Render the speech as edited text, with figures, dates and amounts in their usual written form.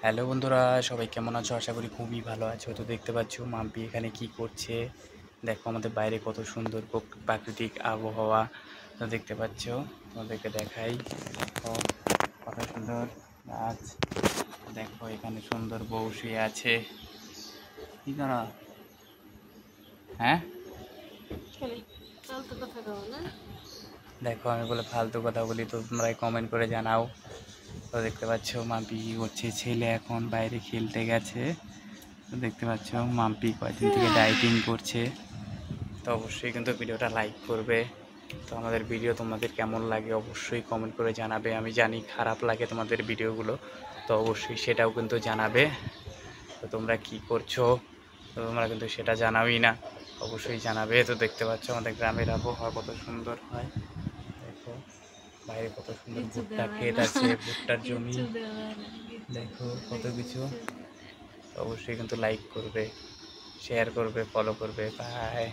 Hello বন্ধুরা, সবাই কেমন আছো? আশা করি খুবই ভালো আছো। তো দেখতে পাচ্ছ মাম্পি এখানে কি করছে। দেখো আমাদের বাইরে কত সুন্দর প্রাকৃতিক আবহাওয়া। তো দেখতে পাচ্ছ, তোমাদেরকে দেখাই। দেখো কত সুন্দর গাছ। দেখো এখানে সুন্দর বউ শুয়ে আছে। কি করো? হ্যাঁ, দেখো আমি বলে ফালতু কথা বলি, তো তোমরাই কমেন্ট করে জানাও। তো দেখতে পাচ্ছ মাম্পি কি করছে। ছেলে এখন বাইরে খেলতে গেছে। তো দেখতে পাচ্ছ মাম্পি কয়েকদিন থেকে ডায়েটিং করছে। তো অবশ্যই কিন্তু ভিডিওটা লাইক করবে। তো আমাদের ভিডিও তোমাদের কেমন লাগে অবশ্যই কমেন্ট করে জানাবে। আমি জানি খারাপ লাগে তোমাদের ভিডিওগুলো, তো অবশ্যই সেটাও কিন্তু জানাবে। তো তোমরা কি করছো, তো তোমরা কিন্তু সেটা জানাওই না, অবশ্যই জানাবে। তো দেখতে পাচ্ছ আমাদের গ্রামের আবহাওয়া কত সুন্দর হয়। দেখো বাইরে কত সুন্দর ভুট্টা ক্ষেত আছে, ভুট্টার জমি। দেখো কত কিছু। অবশ্যই কিন্তু লাইক করবে, শেয়ার করবে, ফলো করবে। বাই।